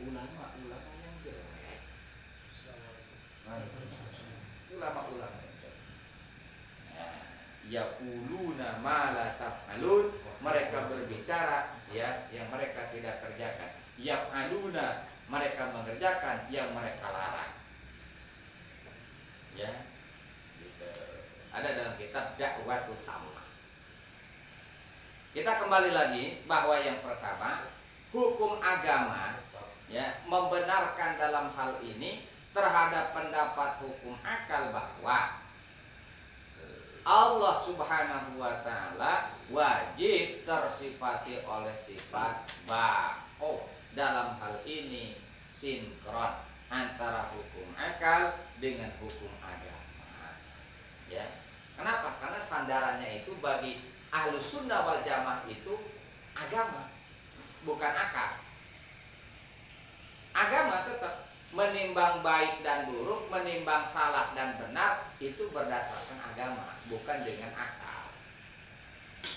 Speaker 1: ulama yang jelek. Ulama yang jelek. Yaquluna ma la taf'alun, mereka berbicara ya yang mereka tidak kerjakan. Yaf'aluna, mereka mengerjakan yang mereka larang. Ya, gitu. Ada dalam kitab dakwah utama. Kita kembali lagi bahwa yang pertama, hukum agama ya membenarkan dalam hal ini terhadap pendapat hukum akal bahwa Allah Subhanahu wa taala wajib tersifati oleh sifat baqo. Dalam hal ini sinkron antara hukum akal dengan hukum agama. Ya. Kenapa? Karena sandarannya itu bagi Ahlus Sunnah wal Jamaah itu agama, bukan akal. Agama tetap menimbang baik dan buruk, menimbang salah dan benar, itu berdasarkan agama, bukan dengan akal.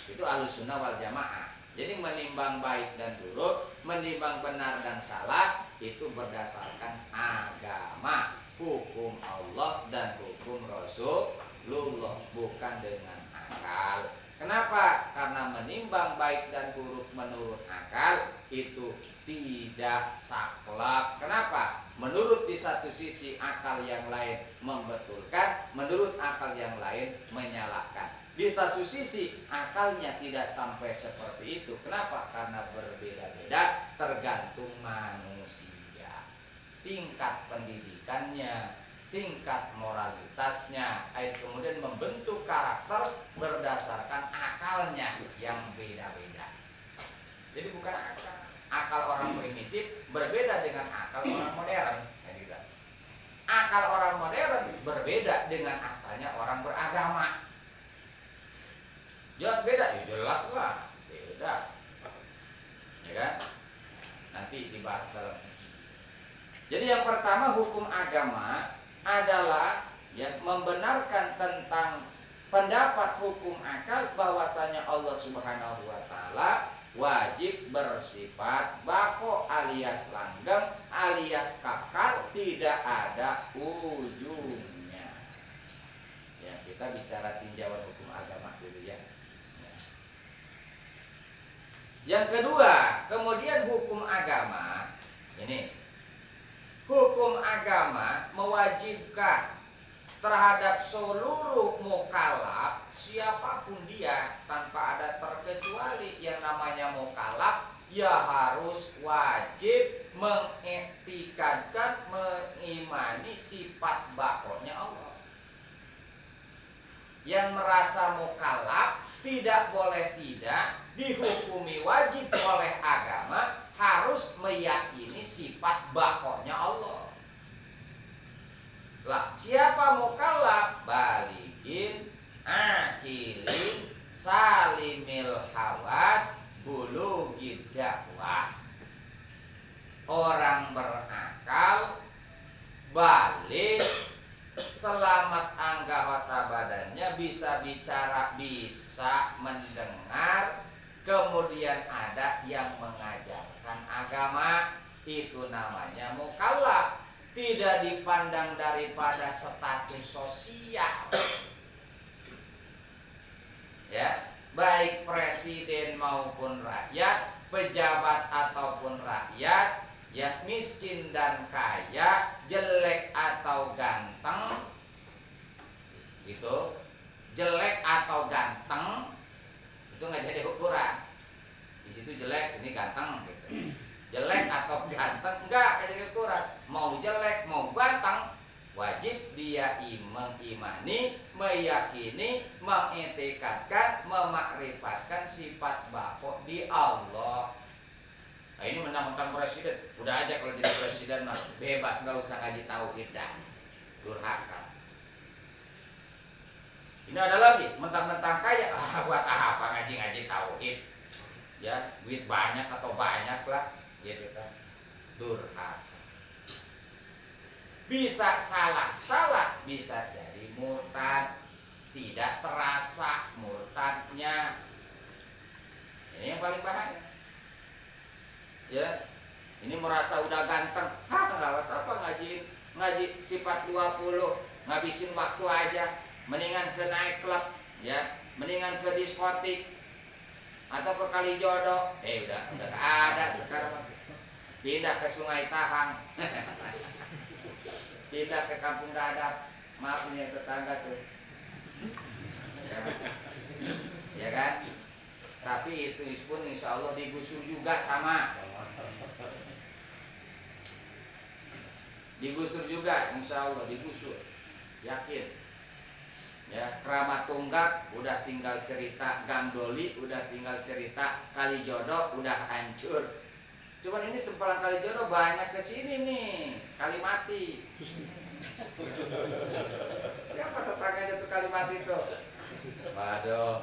Speaker 1: Itu Ahlus Sunnah wal Jamaah. Jadi menimbang baik dan buruk, menimbang benar dan salah, itu berdasarkan agama, hukum Allah dan hukum Rasulullah, bukan dengan akal. Kenapa? Karena menimbang baik dan buruk menurut akal itu tidak saklek. Kenapa? Menurut di satu sisi akal yang lain membetulkan, menurut akal yang lain menyalahkan. Di satu sisi akalnya tidak sampai seperti itu. Kenapa? Karena berbeda-beda tergantung manusia, tingkat pendidikannya, tingkat moralitasnya, kemudian membentuk karakter berdasarkan akalnya yang beda-beda. Jadi bukan akal orang primitif berbeda dengan akal orang modern. Akal orang modern berbeda dengan akalnya orang beragama. Jelas beda? Ya jelas lah, beda. dibahas dalam fikih. Jadi yang pertama, hukum agama adalah ya membenarkan tentang pendapat hukum akal bahwasanya Allah Subhanahu wa taala wajib bersifat bako alias langgeng alias kakal, tidak ada ujungnya. Ya, kita bicara tinjauan hukum agama dulu ya. Yang kedua, kemudian hukum agama ini, hukum agama mewajibkan terhadap seluruh mukallaf siapapun dia tanpa ada terkecuali. Yang namanya mukallaf ya harus wajib mengiktikadkan, mengimani sifat bakonya Allah. Yang merasa mukallaf tidak boleh tidak dihukumi wajib oleh agama, harus meyakini sifat bakonya Allah. Lah, siapa mukallaf? Baligin, akilin, salimil hawas, bulugid dakwah. Orang berakal, balik, selamat anggota badannya, bisa bicara, bisa mendengar, kemudian ada yang mengajarkan agama, itu namanya mukallaf. Tidak dipandang daripada status sosial. Ya, baik presiden maupun rakyat, pejabat ataupun rakyat, ya miskin dan kaya, jelek atau ganteng, itu jelek atau ganteng itu nggak jadi ukuran. Di situ jelek, sini ganteng gitu. Jelek atau ganteng enggak jadi ukuran. Mau jelek mau ganteng, wajib dia mengimani, meyakini, mengitikadkan, memakrifatkan sifat bako di Allah. Nah, ini mentang-mentang presiden, udah aja kalau jadi presiden mah bebas, nggak usah ngaji tauhid dah, durhaka. Ini ada lagi, mentang-mentang kaya, buat apa ngaji tauhid? Ya, duit banyak atau banyak lah, gitu kan, durhaka. Bisa salah, bisa jadi murtad, tidak terasa murtadnya. Ini yang paling bahaya. Ya, ini merasa udah ganteng, nggak apa ngaji sifat 20, ngabisin waktu aja, mendingan ke naik klub, ya, mendingan ke diskotik atau ke Kalijodo, udah ada sekarang, pindah ke Sungai Tahang, pindah ke Kampung Dadap, maaf ini tetangga tuh, ya kan? Tapi itu pun insya Allah digusur juga sama. Digusur juga, insya Allah digusur, yakin. Ya, Keramat Tunggak udah tinggal cerita, Gandoli udah tinggal cerita, Kalijodo udah hancur. Cuman ini sempalan Kalijodo banyak kesini nih, Kalimati. Siapa tetangganya tuh Kalimati tuh? Waduh,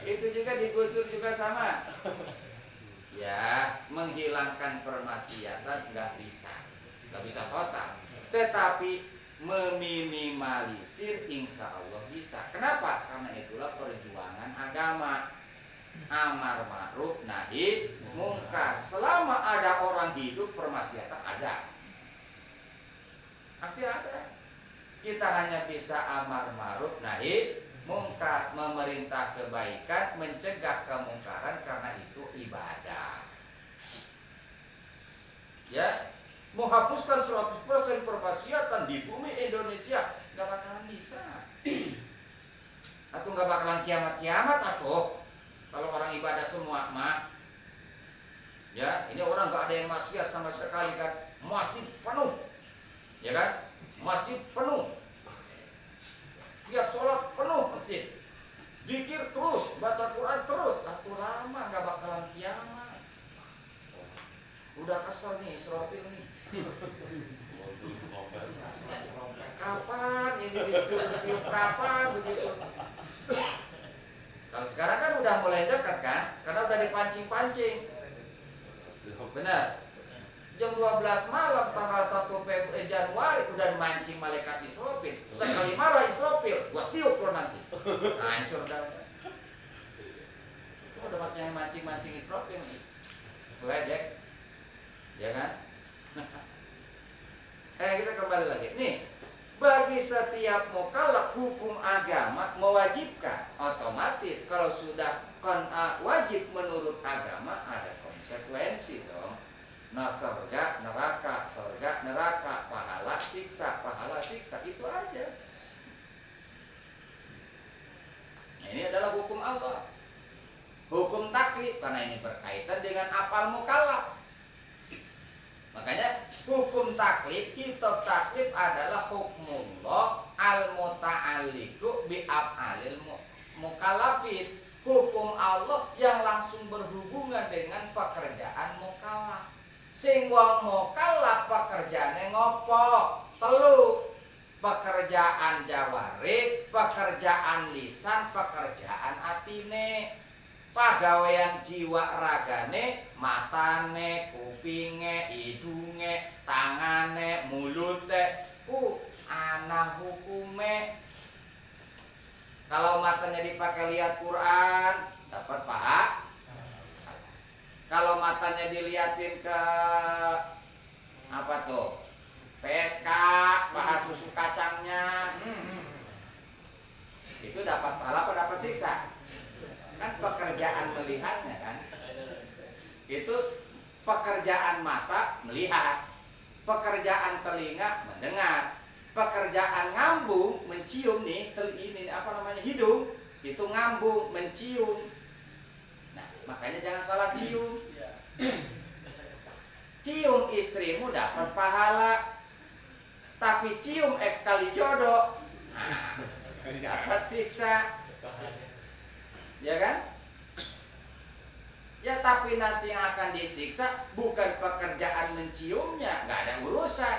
Speaker 1: itu juga digusur juga sama. Ya, menghilangkan permaksiatan nggak bisa total, tetapi meminimalisir insya Allah bisa. Kenapa? Karena itulah perjuangan agama, amar ma'ruf nahi mungkar. Selama ada orang hidup, permaksiatan ada, pasti ada. Kita hanya bisa amar ma'ruf nahi mungkar, memerintah kebaikan, mencegah kemungkaran, karena itu ibadah. Ya, menghapuskan 100% permaksiatan di bumi Indonesia nggak bakalan bisa. Atau nggak bakalan kiamat atau kalau orang ibadah semua mah. Ya, ini orang nggak ada yang maksiat sama sekali kan, masjid penuh, ya kan, masjid penuh. Tiap sholat penuh masjid, zikir terus, baca Quran terus, aku lama nggak bakalan kiamat. Udah kesel nih Israfil nih. Kapan ini ditiup, kapan begitu? Kalau sekarang kan udah mulai dekat kan, karena udah dipancing-pancing. Benar. Jam 12 malam tanggal 1 Januari udah mancing malaikat Israfil. Sekali marah Israfil, gua tiup lo nanti. Hancur dah. Itu udah mancing Israfil. Ledek. Ya kan? Kita kembali lagi. Nih, bagi setiap mukallaf hukum agama mewajibkan. Otomatis kalau sudah wajib menurut agama ada konsekuensi dong. Nah, surga, neraka, pahala, siksa, itu aja. Nah, ini adalah hukum Allah. Hukum taklif, karena ini berkaitan dengan apal mukallaf. Makanya hukum taklif, kitab taklif adalah hukmullah al-muta'alliqu bi af'alil mukallafin. Hukum Allah yang langsung berhubungan dengan pekerjaan mukallaf. Sing wong mukallaf pekerjaane ngopo? Telu. Pekerjaan jawarih, pekerjaan lisan, pekerjaan atine. Pagawean jiwa ragane, matane, kupinge, hidunge, tangane, mulute. Ana hukume. Kalau matanya dipakai lihat Quran, dapat pahala. Kalau matanya diliatin ke apa tuh? PSK, bahas susu kacangnya. Itu dapat pahala apa dapat siksa? Kan pekerjaan melihatnya kan. Itu pekerjaan mata melihat, pekerjaan telinga mendengar, pekerjaan ngambung mencium nih, hidung itu ngambung mencium. Nah, makanya jangan salah cium. Cium istrimu dapat pahala, tapi cium eks kali jodoh dapat siksa. Ya kan? Ya tapi nanti yang akan disiksa bukan pekerjaan menciumnya, nggak ada urusan.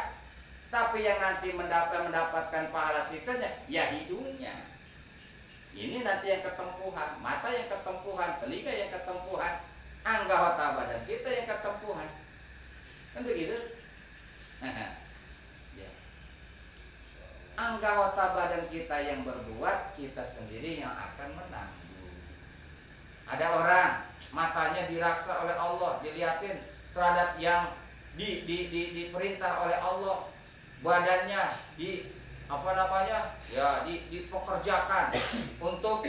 Speaker 1: Tapi yang nanti mendapatkan pahala siksanya ya hidungnya. Ini nanti yang ketempuhan, mata yang ketempuhan, telinga yang ketempuhan, anggota badan kita yang ketempuhan. Kan begitu? Ya. Anggota badan kita yang berbuat, kita sendiri yang akan menanggung. Ada orang matanya diraksa oleh Allah, dilihatin terhadap yang diperintah oleh Allah, badannya dipekerjakan untuk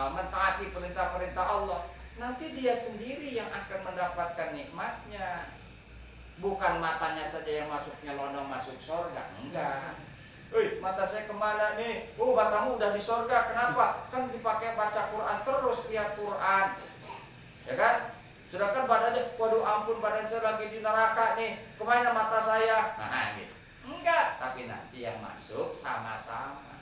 Speaker 1: mentaati perintah-perintah Allah. Nanti dia sendiri yang akan mendapatkan nikmatnya, bukan matanya saja yang masuknya londong masuk surga. Enggak. Mata saya kemana nih? Matamu udah di surga. Kenapa? Kan dipakai baca Quran terus, lihat Quran, ya kan? Sedangkan badannya, waduh ampun, badan saya lagi di neraka nih. Kemana mata saya? Nah, gitu. Enggak, tapi nanti yang masuk sama-sama.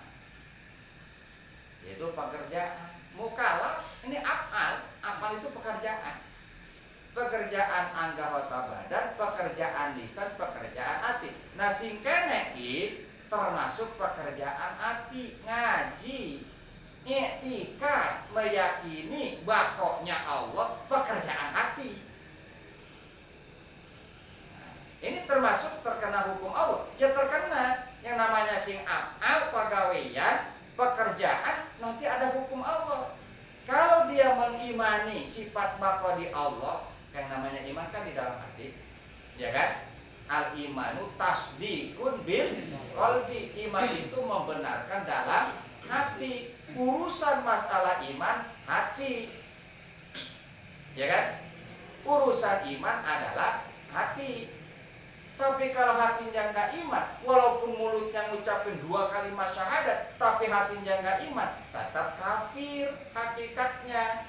Speaker 1: Yaitu pekerjaan. Mukallaf ini apal itu pekerjaan. Pekerjaan anggota badan, pekerjaan lisan, pekerjaan hati. Nah, sing kene iki termasuk pekerjaan hati, ngaji, i'tikad, meyakini bakoknya Allah, pekerjaan hati. Nah, ini termasuk terkena hukum Allah. Ya terkena yang namanya sing af'al, pegawaian, pekerjaan, nanti ada hukum Allah. Kalau dia mengimani sifat bako di Allah, yang namanya iman kan di dalam hati, ya kan? Al-imanu tasdiqun bil qalbi. Iman itu membenarkan dalam hati. Urusan masalah iman hati, ya kan? Urusan iman adalah hati. Tapi kalau hatinya nggak iman, walaupun mulutnya ngucapin 2 kalimat syahadat, tapi hatinya nggak iman, tetap kafir hakikatnya.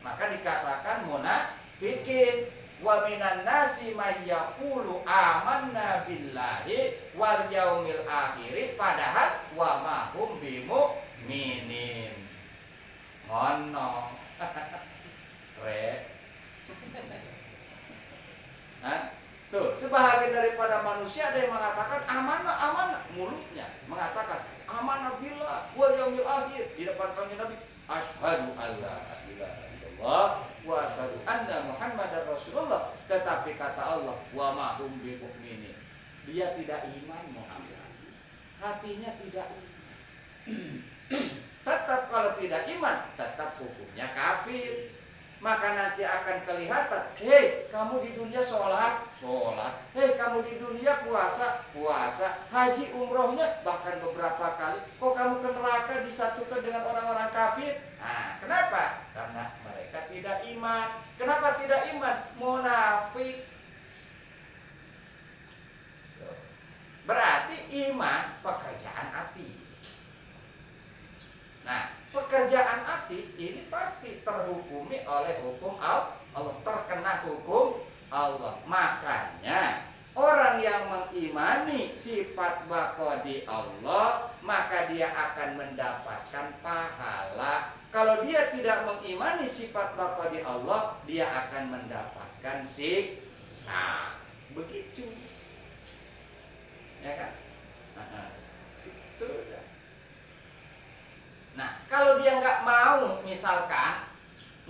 Speaker 1: Maka dikatakan munafikin. Wa minan nasi may yaqulu amanna billahi wal yaumil akhir, padahal wa ma hum bimu'minin. Ngono. Re. Tuh, sebahagian daripada manusia ada yang mengatakan amanah, mulutnya mengatakan amanah billah wal yaumil akhir, di depan kanjeng Nabi asyhadu alla ilaha illallah wa asyhadu anna Muhammadar Rasulullah. Tetapi kata Allah, wa ma hum bimu'minin. Dia tidak iman Muhammad. Hatinya tidak iman. Tetap kalau tidak iman, tetap hukumnya kafir. Maka nanti akan kelihatan, hei kamu di dunia sholat, hei kamu di dunia puasa, haji umrohnya bahkan beberapa kali, kok kamu ke neraka disatukan dengan orang-orang kafir? Nah, kenapa? Karena mereka tidak iman. Kenapa tidak iman? Munafik. Berarti iman pekerjaan hati. Nah, pekerjaan hati ini pasti terhukumi oleh hukum Allah, terkena hukum Allah. Makanya orang yang mengimani sifat baqadi Allah, maka dia akan mendapatkan pahala. Kalau dia tidak mengimani sifat baqadi Allah, dia akan mendapatkan siksa. Begitu. Ya kan? Sudah. Nah, kalau dia nggak mau, misalkan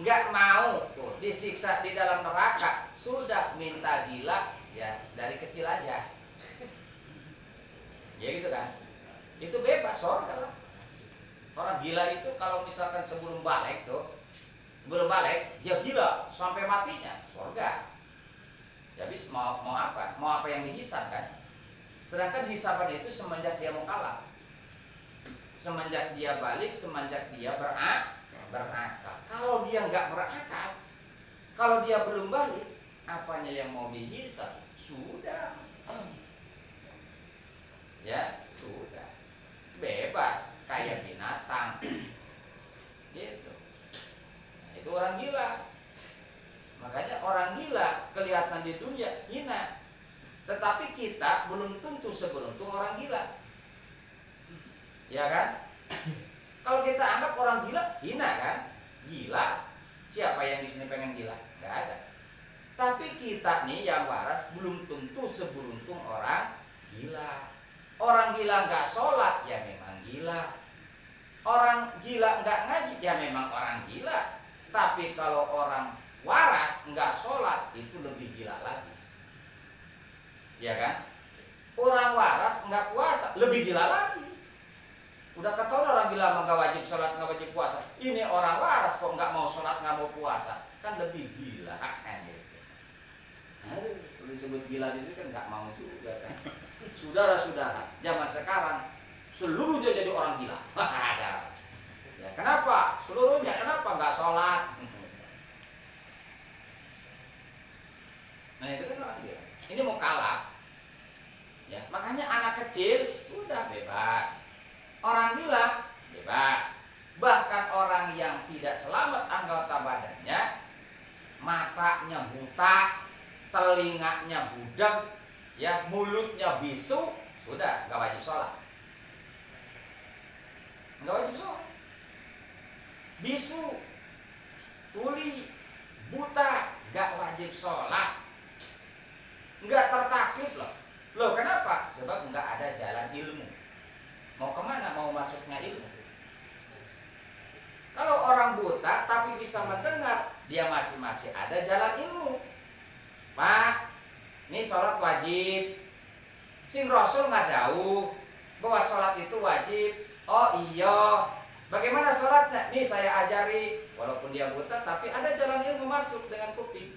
Speaker 1: nggak mau tuh disiksa di dalam neraka, sudah minta gila ya dari kecil aja. Ya gitu kan? Itu bebas surga lah. Orang gila itu kalau misalkan sebelum balik dia gila sampai matinya, surga. Habis mau apa? Mau apa yang dihisab kan? Sedangkan hisaban itu semenjak dia mau kalah. Semenjak dia balik, semenjak dia berakal. Kalau dia nggak berakal, kalau dia belum balik, apanya yang mau dihisab? Sudah, ya sudah, bebas kayak binatang, gitu. Nah, itu orang gila. Makanya orang gila kelihatan di dunia hina, tetapi kita belum tentu seberuntung orang gila. Ya kan? Kalau kita anggap orang gila hina kan? Gila. Siapa yang di sini pengen gila? Gak ada. Tapi kita nih yang waras belum tentu seberuntung orang gila. Orang gila nggak sholat ya memang gila. Orang gila nggak ngaji ya memang orang gila. Tapi kalau orang waras nggak sholat itu lebih gila lagi. Ya kan? Orang waras nggak puasa lebih gila lagi. Udah ketahuan orang gila nggak wajib sholat, nggak wajib puasa. Ini orang waras kok nggak mau sholat, nggak mau puasa, kan lebih gila kan gitu. Aduh, disebut gila di sini kan nggak mau juga kan. Saudara-saudara, zaman sekarang seluruhnya jadi orang gila. Ada. Ya, kenapa? Seluruhnya kenapa nggak sholat? Nah itu kan orang gila. Ini mau kalah. Ya, makanya anak kecil udah bebas. Orang gila bebas. Bahkan orang yang tidak selamat anggota badannya, matanya buta, telinganya budek, ya mulutnya bisu, sudah nggak wajib sholat. Nggak wajib sholat. Bisu, tuli, buta, nggak wajib sholat. Nggak tertakut loh. Loh kenapa? Sebab nggak ada jalan ilmu. Mau kemana? Mau masuknya ilmu. Kalau orang buta tapi bisa mendengar, dia masih ada jalan ilmu. Pak, ini sholat wajib. Sing Rasul nggak tahu bahwa sholat itu wajib. Oh iya. Bagaimana sholatnya? Nih saya ajari. Walaupun dia buta tapi ada jalan ilmu masuk dengan kuping.